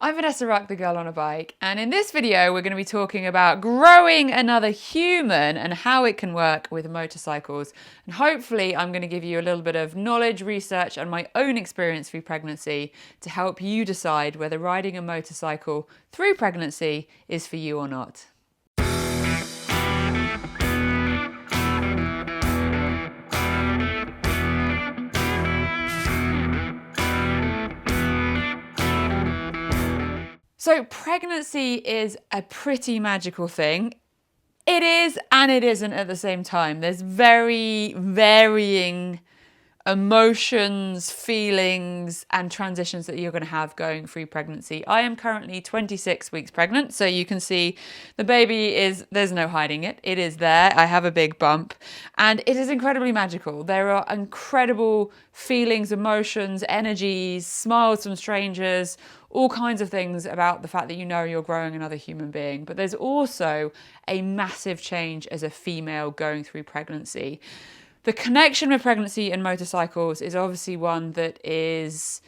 I'm Vanessa Ruck, the girl on a bike, and in this video we're going to be talking about growing another human and how it can work with motorcycles. And hopefully I'm going to give you a little bit of knowledge, research and my own experience through pregnancy to help you decide whether riding a motorcycle through pregnancy is for you or not. So pregnancy is a pretty magical thing. It is and it isn't at the same time. There's very varying emotions, feelings and transitions that you're going to have going through pregnancy. I am currently 26 weeks pregnant, so you can see the baby there's no hiding it. It is there. I have a big bump and it is incredibly magical. There are incredible feelings, emotions, energies, smiles from strangers, all kinds of things about the fact that you know you're growing another human being. But there's also a massive change as a female going through pregnancy. The connection with pregnancy and motorcycles is obviously one that is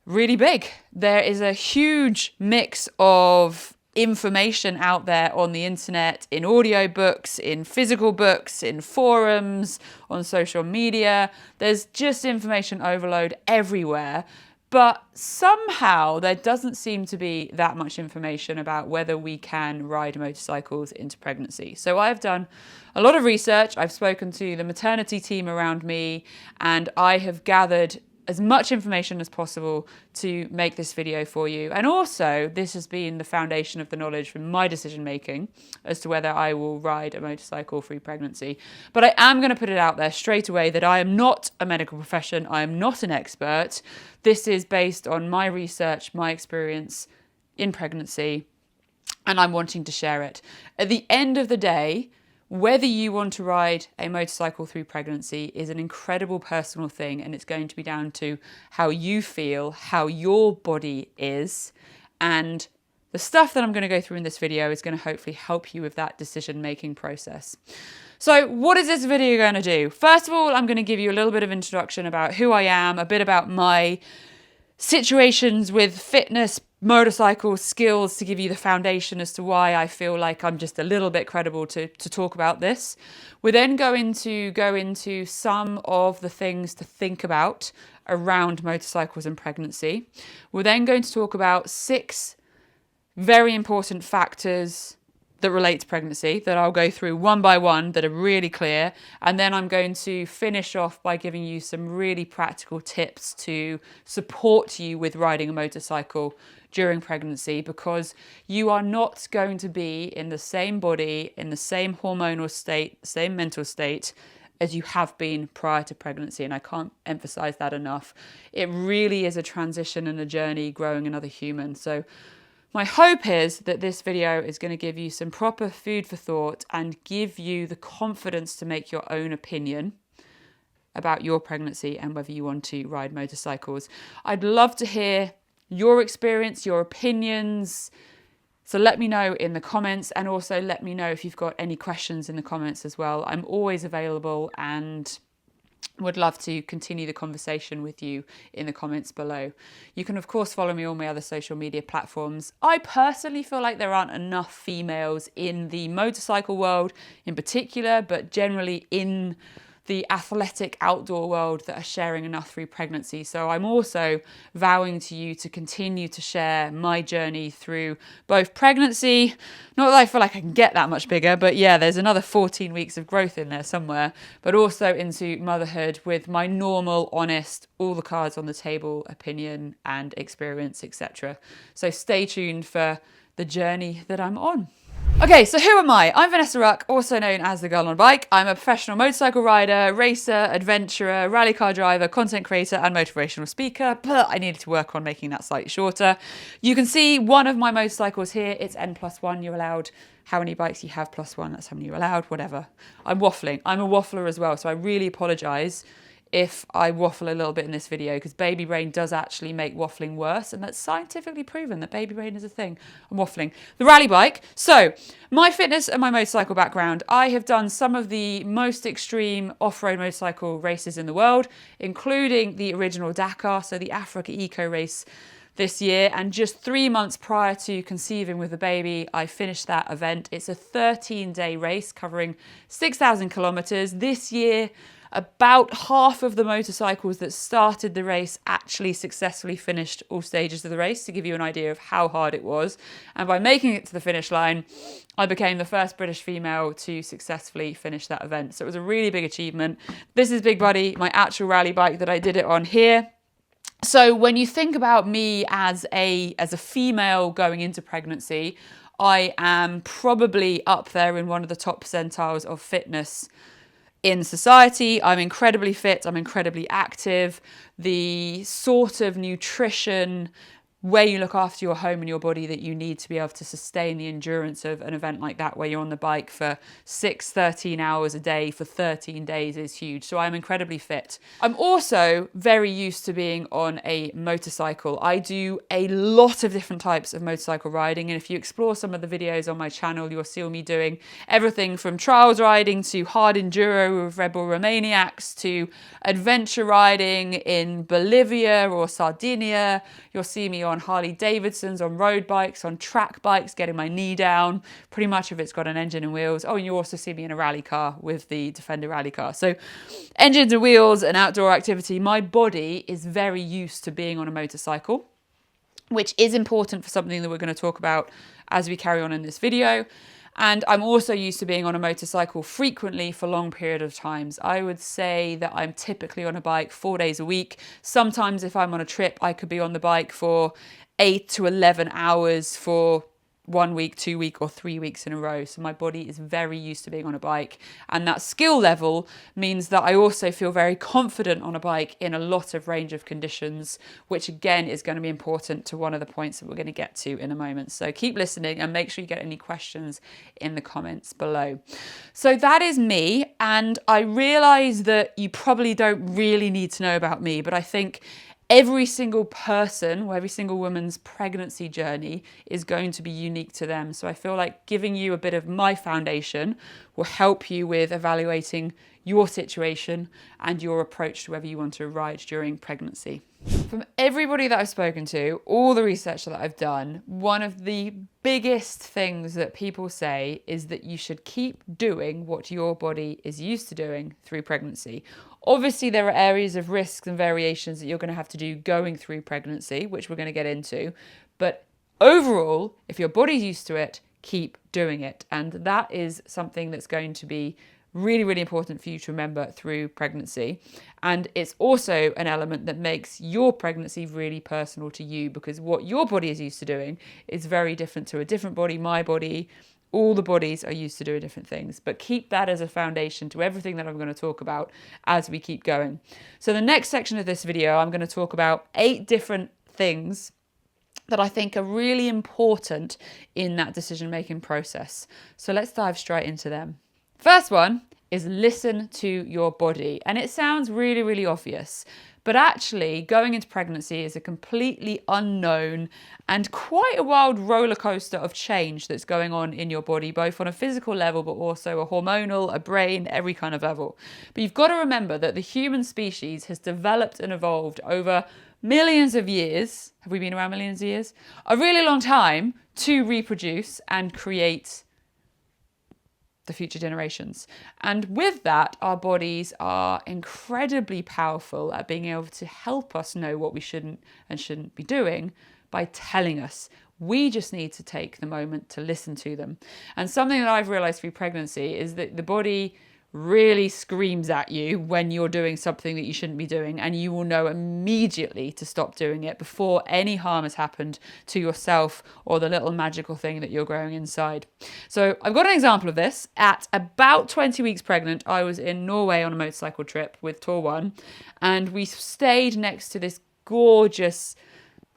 really big. There is a huge mix of information out there on the internet, in audiobooks, in physical books, in forums, on social media. There's just information overload everywhere. But somehow there doesn't seem to be that much information about whether we can ride motorcycles into pregnancy. So I've done a lot of research. I've spoken to the maternity team around me and I have gathered as much information as possible to make this video for you. And also this has been the foundation of the knowledge for my decision making as to whether I will ride a motorcycle through pregnancy. But I am going to put it out there straight away that I am not a medical profession. I am not an expert. This is based on my research, my experience in pregnancy, and I'm wanting to share it. At the end of the day, whether you want to ride a motorcycle through pregnancy is an incredible personal thing, and it's going to be down to how you feel, how your body is, and the stuff that I'm going to go through in this video is going to hopefully help you with that decision-making process. So what is this video going to do? First of all, I'm going to give you a little bit of introduction about who I am, a bit about my situations with fitness, motorcycle skills to give you the foundation as to why I feel like I'm just a little bit credible to talk about this. We're then going to go into some of the things to think about around motorcycles and pregnancy. We're then going to talk about 6 very important factors that relate to pregnancy that I'll go through one by one that are really clear. And then I'm going to finish off by giving you some really practical tips to support you with riding a motorcycle during pregnancy, because you are not going to be in the same body, in the same hormonal state, same mental state as you have been prior to pregnancy. And I can't emphasize that enough. It really is a transition and a journey growing another human. So my hope is that this video is going to give you some proper food for thought and give you the confidence to make your own opinion about your pregnancy and whether you want to ride motorcycles. I'd love to hear your experience, your opinions. So let me know in the comments, and also let me know if you've got any questions in the comments as well. I'm always available and would love to continue the conversation with you in the comments below. You can of course follow me on my other social media platforms. I personally feel like there aren't enough females in the motorcycle world in particular, but generally in the athletic outdoor world that are sharing enough through pregnancy. So I'm also vowing to you to continue to share my journey through both pregnancy, not that I feel like I can get that much bigger, but yeah, there's another 14 weeks of growth in there somewhere, but also into motherhood with my normal, honest, all the cards on the table opinion and experience, etc. So stay tuned for the journey that I'm on. Okay, so who am I? I'm Vanessa Ruck, also known as the girl on a bike. I'm a professional motorcycle rider, racer, adventurer, rally car driver, content creator, and motivational speaker. But I needed to work on making that slightly shorter. You can see one of my motorcycles here. It's N+1. You're allowed how many bikes you have +1. That's how many you're allowed, whatever. I'm waffling. I'm a waffler as well, so I really apologise if I waffle a little bit in this video, because baby brain does actually make waffling worse, and that's scientifically proven that baby brain is a thing. I'm waffling. The rally bike. So my fitness and my motorcycle background, I have done some of the most extreme off-road motorcycle races in the world, including the original Dakar, so the Africa Eco Race this year, and just 3 months prior to conceiving with the baby, I finished that event. It's a 13-day race covering 6,000 kilometers. This year, about half of the motorcycles that started the race actually successfully finished all stages of the race, to give you an idea of how hard it was. And by making it to the finish line, I became the first British female to successfully finish that event. So it was a really big achievement. This is Big Buddy, my actual rally bike that I did it on here. So when you think about me as a female going into pregnancy, I am probably up there in one of the top percentiles of fitness in society. I'm incredibly fit, I'm incredibly active. The sort of nutrition, where you look after your home and your body that you need to be able to sustain the endurance of an event like that, where you're on the bike for 13 hours a day for 13 days, is huge. So I'm incredibly fit. I'm also very used to being on a motorcycle. I do a lot of different types of motorcycle riding, and if you explore some of the videos on my channel, you'll see me doing everything from trials riding to hard enduro with Rebel Romaniacs to adventure riding in Bolivia or Sardinia. You'll see me on Harley Davidsons, on road bikes, on track bikes, getting my knee down. Pretty much if it's got an engine and wheels. Oh, and you also see me in a rally car with the Defender rally car. So engines and wheels and outdoor activity. My body is very used to being on a motorcycle, which is important for something that we're going to talk about as we carry on in this video. And I'm also used to being on a motorcycle frequently for long period of times. I would say that I'm typically on a bike 4 days a week. Sometimes if I'm on a trip, I could be on the bike for 8 to 11 hours for 1 week, 2 weeks, or 3 weeks in a row. So my body is very used to being on a bike. And that skill level means that I also feel very confident on a bike in a lot of range of conditions, which again is going to be important to one of the points that we're going to get to in a moment. So keep listening and make sure you get any questions in the comments below. So that is me. And I realize that you probably don't really need to know about me, but I think every single person or every single woman's pregnancy journey is going to be unique to them. So I feel like giving you a bit of my foundation will help you with evaluating your situation and your approach to whether you want to ride during pregnancy. From everybody that I've spoken to, all the research that I've done, one of the biggest things that people say is that you should keep doing what your body is used to doing through pregnancy. Obviously, there are areas of risks and variations that you're going to have to do going through pregnancy, which we're going to get into. But overall, if your body's used to it, keep doing it. And that is something that's going to be really, really important for you to remember through pregnancy. And it's also an element that makes your pregnancy really personal to you, because what your body is used to doing is very different to a different body, my body. All the bodies are used to doing different things, but keep that as a foundation to everything that I'm going to talk about as we keep going. So the next section of this video, I'm going to talk about 8 different things that I think are really important in that decision-making process. So let's dive straight into them. First one is listen to your body. And it sounds really, really obvious, but actually going into pregnancy is a completely unknown and quite a wild roller coaster of change that's going on in your body, both on a physical level, but also a hormonal, a brain, every kind of level. But you've got to remember that the human species has developed and evolved over millions of years. Have we been around millions of years? A really long time to reproduce and create the future generations. And with that, our bodies are incredibly powerful at being able to help us know what we shouldn't and shouldn't be doing by telling us. We just need to take the moment to listen to them. And something that I've realized through pregnancy is that the body really screams at you when you're doing something that you shouldn't be doing, and you will know immediately to stop doing it before any harm has happened to yourself or the little magical thing that you're growing inside. So I've got an example of this. At about 20 weeks pregnant, I was in Norway on a motorcycle trip with Tour One, and we stayed next to this gorgeous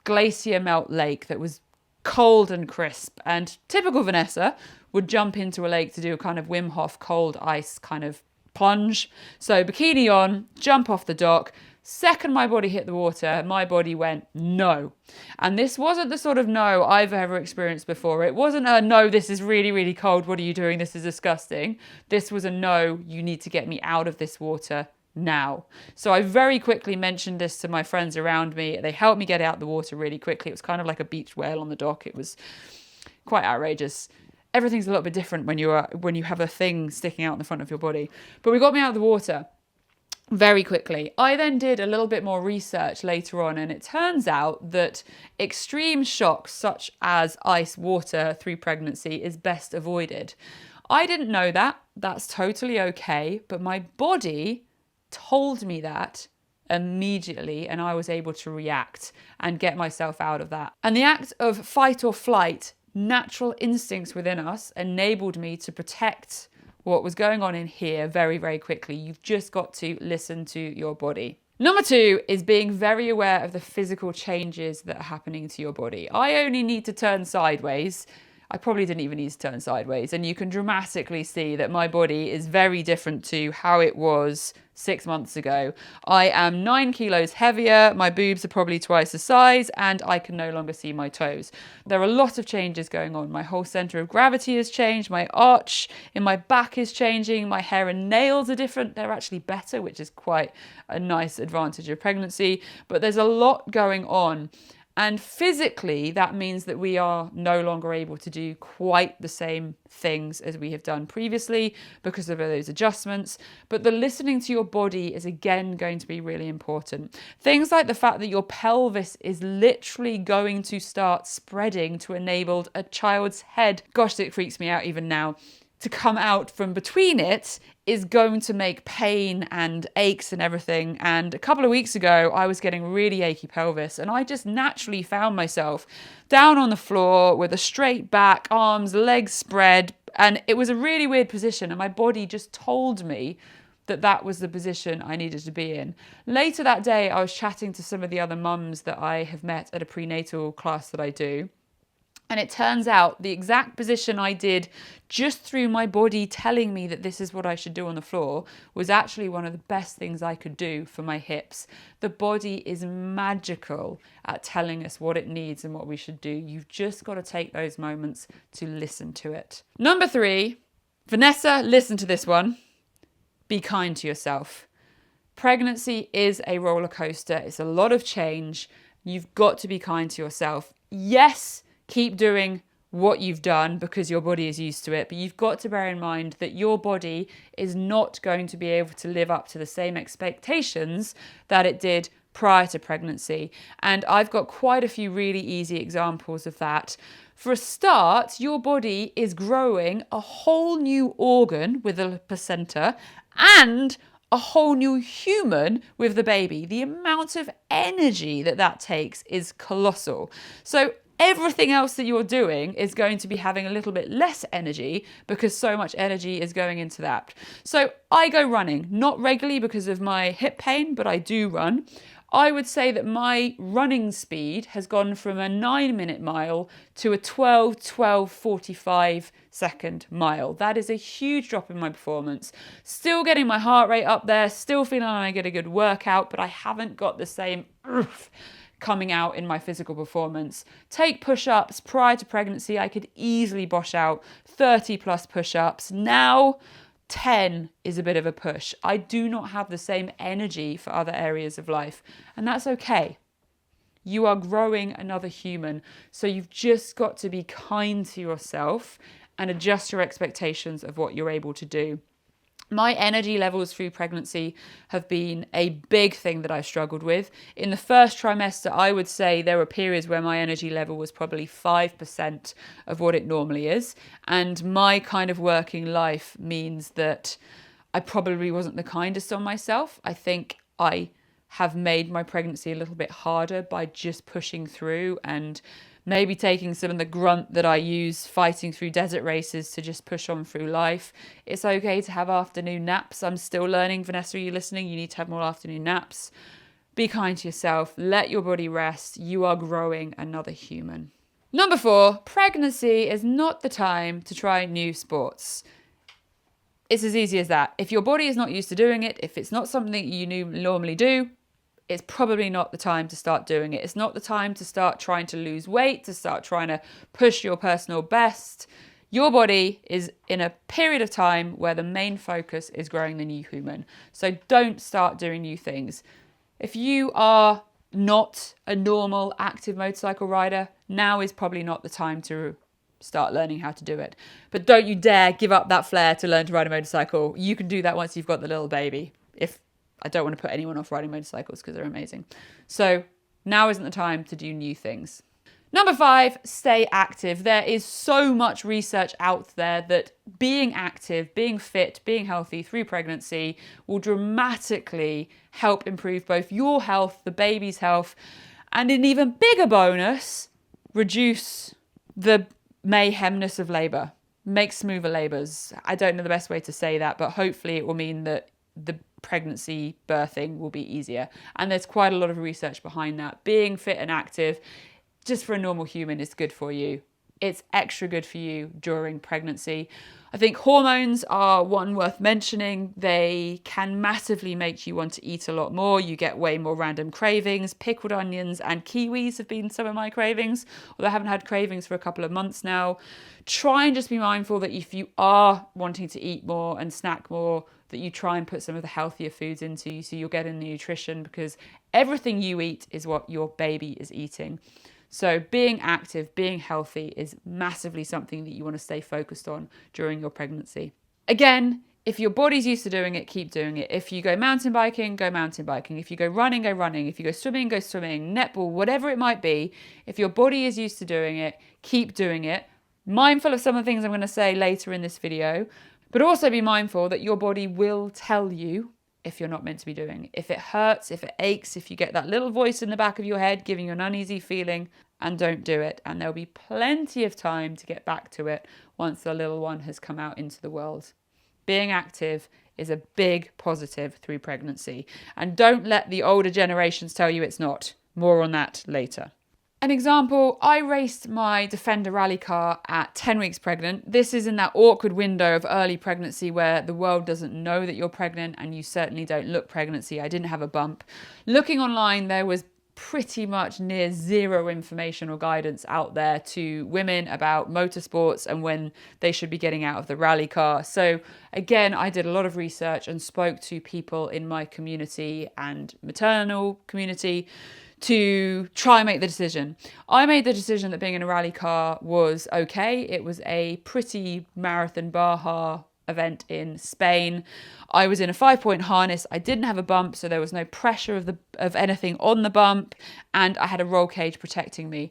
glacier melt lake that was cold and crisp, and typical Vanessa would jump into a lake to do a kind of Wim Hof cold ice kind of plunge. So bikini on, jump off the dock. Second my body hit the water, my body went no. And this wasn't the sort of no I've ever experienced before. It wasn't a no, this is really, really cold, what are you doing? This is disgusting. This was a no, you need to get me out of this water now. So I very quickly mentioned this to my friends around me. They helped me get out the water really quickly. It was kind of like a beach whale on the dock. It was quite outrageous. Everything's a little bit different when you have a thing sticking out in the front of your body. But we got me out of the water very quickly. I then did a little bit more research later on, and it turns out that extreme shocks such as ice water through pregnancy is best avoided. I didn't know that. That's totally okay. But my body told me that immediately, and I was able to react and get myself out of that. And the act of fight or flight, natural instincts within us, enabled me to protect what was going on in here very, very quickly. You've just got to listen to your body. Number 2 is being very aware of the physical changes that are happening to your body. I only need to turn sideways. I probably didn't even need to turn sideways. And you can dramatically see that my body is very different to how it was 6 months ago. I am 9 kilos heavier, my boobs are probably twice the size, and I can no longer see my toes. There are a lot of changes going on. My whole center of gravity has changed, my arch in my back is changing, my hair and nails are different. They're actually better, which is quite a nice advantage of pregnancy, but there's a lot going on. And physically, that means that we are no longer able to do quite the same things as we have done previously because of those adjustments. But the listening to your body is again going to be really important. Things like the fact that your pelvis is literally going to start spreading to enable a child's head, gosh, it freaks me out even now, to come out from between it is going to make pain and aches and everything. And a couple of weeks ago, I was getting really achy pelvis, and I just naturally found myself down on the floor with a straight back, arms, legs spread, and it was a really weird position, and my body just told me that that was the position I needed to be in. Later that day, I was chatting to some of the other mums that I have met at a prenatal class that I do. And it turns out the exact position I did just through my body telling me that this is what I should do on the floor was actually one of the best things I could do for my hips. The body is magical at telling us what it needs and what we should do. You've just got to take those moments to listen to it. Number 3, Vanessa, listen to this one. Be kind to yourself. Pregnancy is a roller coaster. It's a lot of change. You've got to be kind to yourself. Yes, keep doing what you've done because your body is used to it, but you've got to bear in mind that your body is not going to be able to live up to the same expectations that it did prior to pregnancy. And I've got quite a few really easy examples of that. For a start, your body is growing a whole new organ with a placenta and a whole new human with the baby. The amount of energy that takes is colossal. So everything else that you're doing is going to be having a little bit less energy because so much energy is going into that. So I go running, not regularly because of my hip pain, but I do run. I would say that my running speed has gone from a 9-minute mile to a 12:45 second mile. That is a huge drop in my performance. Still getting my heart rate up there, still feeling like I get a good workout, but I haven't got the same coming out in my physical performance. Take push-ups. Prior to pregnancy, I could easily bosh out 30 plus push-ups. Now, 10 is a bit of a push. I do not have the same energy for other areas of life, and that's okay. You are growing another human, so you've just got to be kind to yourself and adjust your expectations of what you're able to do. My energy levels through pregnancy have been a big thing that I struggled with. In the first trimester, I would say there were periods where my energy level was probably 5% of what it normally is. And my kind of working life means that I probably wasn't the kindest on myself. I think I have made my pregnancy a little bit harder by just pushing through and maybe taking some of the grunt that I use fighting through desert races to just push on through life. It's okay to have afternoon naps. I'm still learning. Vanessa, are you listening? You need to have more afternoon naps. Be kind to yourself. Let your body rest. You are growing another human. Number 4, pregnancy is not the time to try new sports. It's as easy as that. If your body is not used to doing it, if it's not something you normally do, it's probably not the time to start doing it. It's not the time to start trying to lose weight, to start trying to push your personal best. Your body is in a period of time where the main focus is growing the new human. So don't start doing new things. If you are not a normal active motorcycle rider, now is probably not the time to start learning how to do it. But don't you dare give up that flair to learn to ride a motorcycle. You can do that once you've got the little baby. If I don't want to put anyone off riding motorcycles because they're amazing. So now isn't the time to do new things. Number 5, stay active. There is so much research out there that being active, being fit, being healthy through pregnancy will dramatically help improve both your health, the baby's health, and an even bigger bonus, reduce the mayhemness of labour, make smoother labours. I don't know the best way to say that, but hopefully it will mean that the pregnancy birthing will be easier. And there's quite a lot of research behind that. Being fit and active just for a normal human is good for you. It's extra good for you during pregnancy. I think hormones are one worth mentioning. They can massively make you want to eat a lot more. You get way more random cravings. Pickled onions and kiwis have been some of my cravings, although I haven't had cravings for a couple of months now. Try and just be mindful that if you are wanting to eat more and snack more, that you try and put some of the healthier foods into you so you're getting the nutrition, because everything you eat is what your baby is eating. So being active, being healthy is massively something that you want to stay focused on during your pregnancy. Again, if your body's used to doing it, keep doing it. If you go mountain biking, go mountain biking. If you go running, go running. If you go swimming, go swimming. Netball, whatever it might be. If your body is used to doing it, keep doing it. Mindful of some of the things I'm going to say later in this video, but also be mindful that your body will tell you if you're not meant to be doing it. If it hurts, if it aches, if you get that little voice in the back of your head giving you an uneasy feeling, and don't do it. And there'll be plenty of time to get back to it once the little one has come out into the world. Being active is a big positive through pregnancy. And don't let the older generations tell you it's not. More on that later. An example, I raced my Defender rally car at 10 weeks pregnant. This is in that awkward window of early pregnancy where the world doesn't know that you're pregnant and you certainly don't look pregnancy. I didn't have a bump. Looking online, there was pretty much near zero information or guidance out there to women about motorsports and when they should be getting out of the rally car. So again, I did a lot of research and spoke to people in my community and maternal community to try and make the decision. I made the decision that being in a rally car was okay. It was a pretty marathon Baja event in Spain. I was in a 5-point harness. I didn't have a bump, so there was no pressure of anything on the bump, and I had a roll cage protecting me.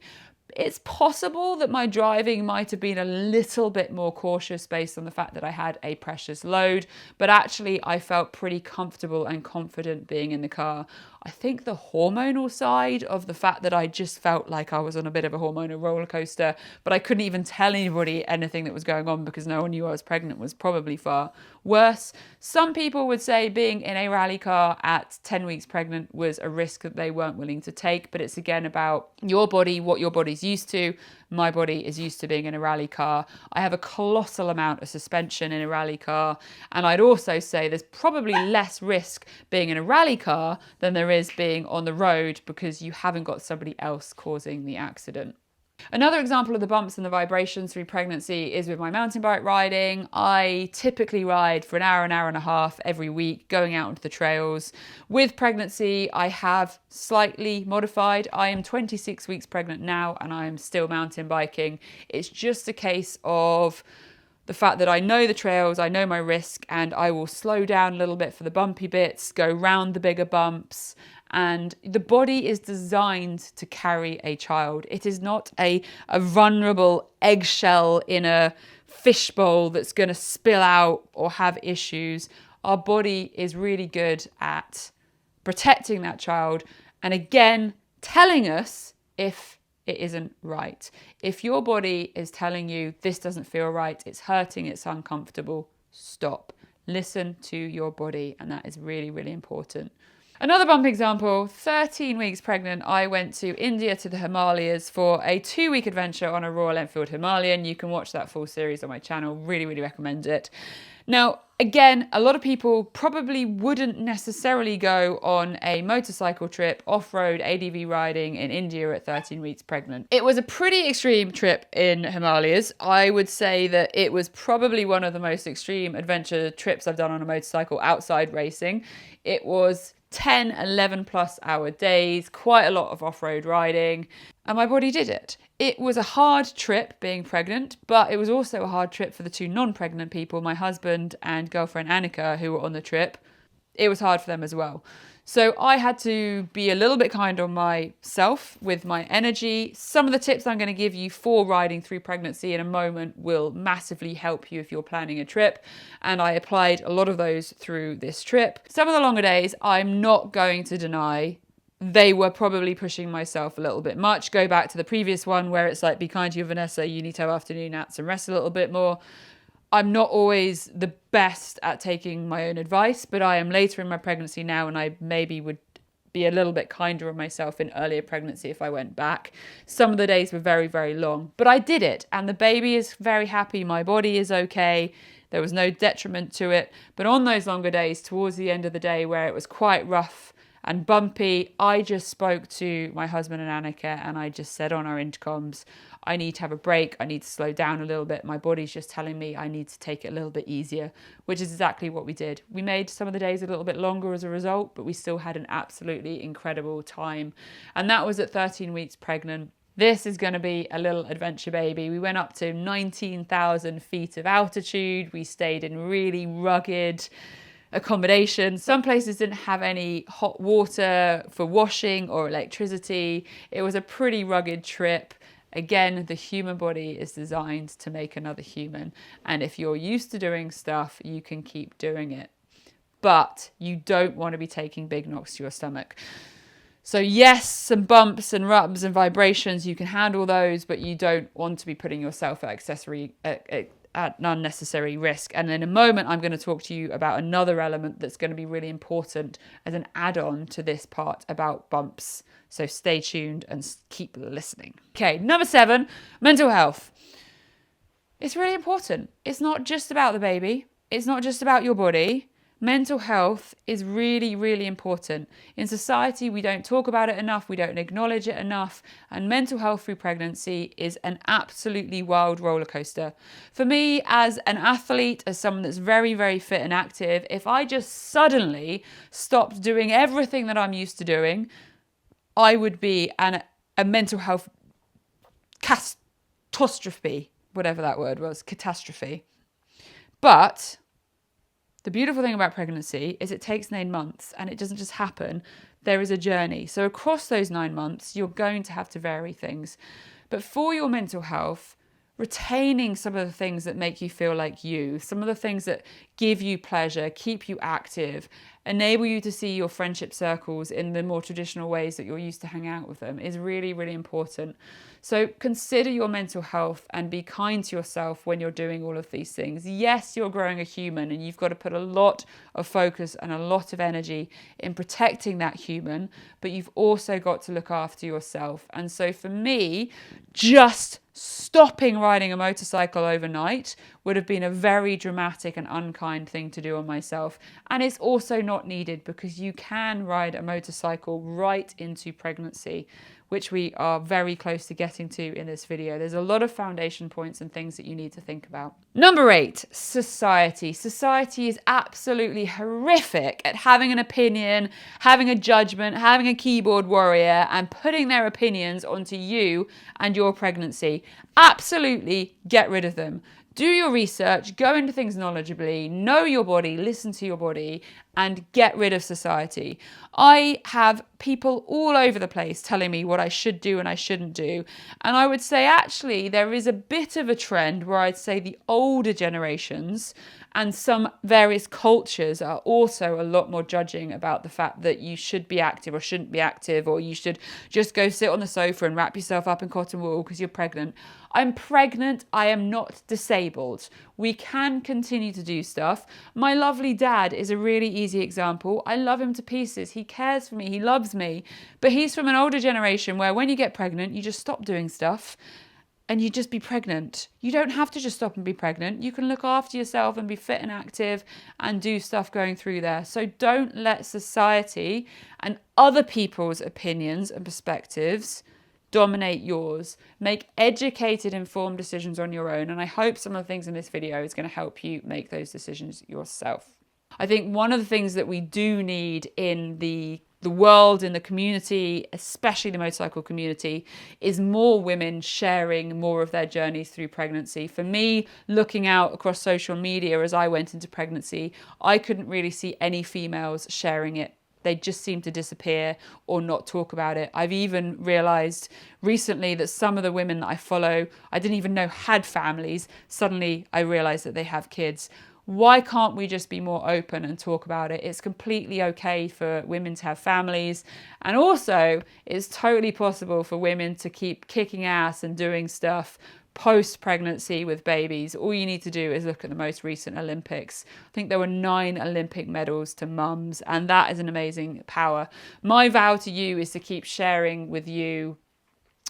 It's possible that my driving might have been a little bit more cautious based on the fact that I had a precious load, but actually I felt pretty comfortable and confident being in the car. I think the hormonal side of the fact that I just felt like I was on a bit of a hormonal roller coaster, but I couldn't even tell anybody anything that was going on because no one knew I was pregnant, was probably far worse. Some people would say being in a rally car at 10 weeks pregnant was a risk that they weren't willing to take, but it's again about your body, what your body's used to. My body is used to being in a rally car. I have a colossal amount of suspension in a rally car, and I'd also say there's probably less risk being in a rally car than there is being on the road because you haven't got somebody else causing the accident. Another example of the bumps and the vibrations through pregnancy is with my mountain bike riding. I typically ride for an hour and a half every week, going out onto the trails. With pregnancy, I have slightly modified. I am 26 weeks pregnant now and I am still mountain biking. It's just a case of the fact that I know the trails, I know my risk, and I will slow down a little bit for the bumpy bits, go round the bigger bumps. And the body is designed to carry a child. It is not a vulnerable eggshell in a fishbowl that's going to spill out or have issues. Our body is really good at protecting that child and again, telling us if it isn't right. If your body is telling you this doesn't feel right, it's hurting, it's uncomfortable, stop. Listen to your body, and that is really, really important. Another bump example, 13 weeks pregnant, I went to India to the Himalayas for a 2-week adventure on a Royal Enfield Himalayan. You can watch that full series on my channel, really, really recommend it. Now, again, a lot of people probably wouldn't necessarily go on a motorcycle trip, off-road ADV riding in India at 13 weeks pregnant. It was a pretty extreme trip in Himalayas. I would say that it was probably one of the most extreme adventure trips I've done on a motorcycle outside racing. It was 10, 11 plus hour days, quite a lot of off-road riding, and my body did it. It was a hard trip being pregnant, but it was also a hard trip for the two non-pregnant people, my husband and girlfriend Annika, who were on the trip. It was hard for them as well. So I had to be a little bit kind on myself with my energy. Some of the tips I'm going to give you for riding through pregnancy in a moment will massively help you if you're planning a trip. And I applied a lot of those through this trip. Some of the longer days, I'm not going to deny they were probably pushing myself a little bit much. Go back to the previous one where it's like, be kind to your Vanessa, you need to have afternoon naps and rest a little bit more. I'm not always the best at taking my own advice, but I am later in my pregnancy now, and I maybe would be a little bit kinder on myself in earlier pregnancy if I went back. Some of the days were very, very long, but I did it, and the baby is very happy. My body is okay. There was no detriment to it. But on those longer days, towards the end of the day where it was quite rough and bumpy, I just spoke to my husband and Annika, and I just said on our intercoms, I need to have a break. I need to slow down a little bit. My body's just telling me I need to take it a little bit easier, which is exactly what we did. We made some of the days a little bit longer as a result, but we still had an absolutely incredible time. And that was at 13 weeks pregnant. This is going to be a little adventure baby. We went up to 19,000 feet of altitude. We stayed in really rugged accommodation. Some places didn't have any hot water for washing or electricity. It was a pretty rugged trip. Again, the human body is designed to make another human. And if you're used to doing stuff, you can keep doing it. But you don't want to be taking big knocks to your stomach. So yes, some bumps and rubs and vibrations, you can handle those, but you don't want to be putting yourself at unnecessary risk. And in a moment, I'm going to talk to you about another element that's going to be really important as an add-on to this part about bumps. So stay tuned and keep listening. Okay, number 7, mental health. It's really important. It's not just about the baby. It's not just about your body. Mental health is really, really important. In society, we don't talk about it enough. We don't acknowledge it enough. And mental health through pregnancy is an absolutely wild roller coaster. For me, as an athlete, as someone that's very, very fit and active, if I just suddenly stopped doing everything that I'm used to doing, I would be a mental health catastrophe, whatever that word was, catastrophe. But the beautiful thing about pregnancy is it takes 9 months and it doesn't just happen. There is a journey. So across those 9 months, you're going to have to vary things. But for your mental health, retaining some of the things that make you feel like you, some of the things that give you pleasure, keep you active, enable you to see your friendship circles in the more traditional ways that you're used to hang out with them is really, really important. So consider your mental health and be kind to yourself when you're doing all of these things. Yes, you're growing a human and you've got to put a lot of focus and a lot of energy in protecting that human, but you've also got to look after yourself. And so for me, just stopping riding a motorcycle overnight would have been a very dramatic and unkind thing to do on myself. And it's also not needed because you can ride a motorcycle right into pregnancy, which we are very close to getting to in this video. There's a lot of foundation points and things that you need to think about. Number 8, society. Society is absolutely horrific at having an opinion, having a judgment, having a keyboard warrior, and putting their opinions onto you and your pregnancy. Absolutely get rid of them. Do your research, go into things knowledgeably, know your body, listen to your body, and get rid of society. I have people all over the place telling me what I should do and I shouldn't do. And I would say actually there is a bit of a trend where I'd say the older generations and some various cultures are also a lot more judging about the fact that you should be active or shouldn't be active, or you should just go sit on the sofa and wrap yourself up in cotton wool because you're pregnant. I'm pregnant. I am not disabled. We can continue to do stuff. My lovely dad is a really easy example. I love him to pieces. He cares for me. He loves me. But he's from an older generation where when you get pregnant, you just stop doing stuff. and you just be pregnant. You don't have to just stop and be pregnant. You can look after yourself and be fit and active and do stuff going through there. So don't let society and other people's opinions and perspectives dominate yours. Make educated, informed decisions on your own. And I hope some of the things in this video is going to help you make those decisions yourself. I think one of the things that we do need in the world, in the community, especially the motorcycle community, is more women sharing more of their journeys through pregnancy. For me, looking out across social media as I went into pregnancy, I couldn't really see any females sharing it. They just seem to disappear or not talk about it. I've even realised recently that some of the women that I follow, I didn't even know had families. Suddenly I realised that they have kids. Why can't we just be more open and talk about it? It's completely okay for women to have families. And also, it's totally possible for women to keep kicking ass and doing stuff post-pregnancy with babies. All you need to do is look at the most recent Olympics. I think there were 9 Olympic medals to mums, and that is an amazing power. My vow to you is to keep sharing with you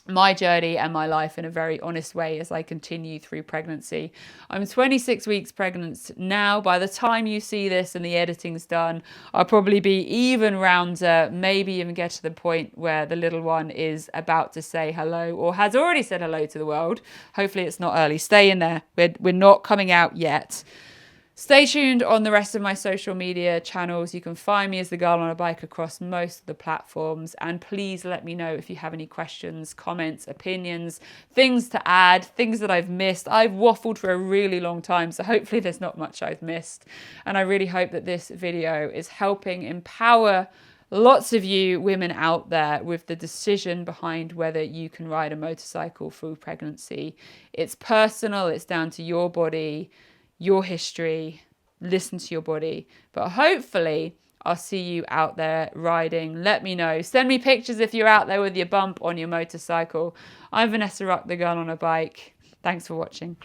my journey and my life in a very honest way as I continue through pregnancy. I'm 26 weeks pregnant now. By the time you see this and the editing's done, I'll probably be even rounder, maybe even get to the point where the little one is about to say hello or has already said hello to the world. Hopefully it's not early. Stay in there. We're not coming out yet. Stay tuned on the rest of my social media channels. You can find me as the girl on a bike across most of the platforms. And please let me know if you have any questions, comments, opinions, things to add, things that I've missed. I've waffled for a really long time, so hopefully there's not much I've missed. And I really hope that this video is helping empower lots of you women out there with the decision behind whether you can ride a motorcycle through pregnancy. It's personal, it's down to your body, your history. Listen to your body. But hopefully I'll see you out there riding. Let me know. Send me pictures if you're out there with your bump on your motorcycle. I'm Vanessa Ruck, the girl on a bike. Thanks for watching.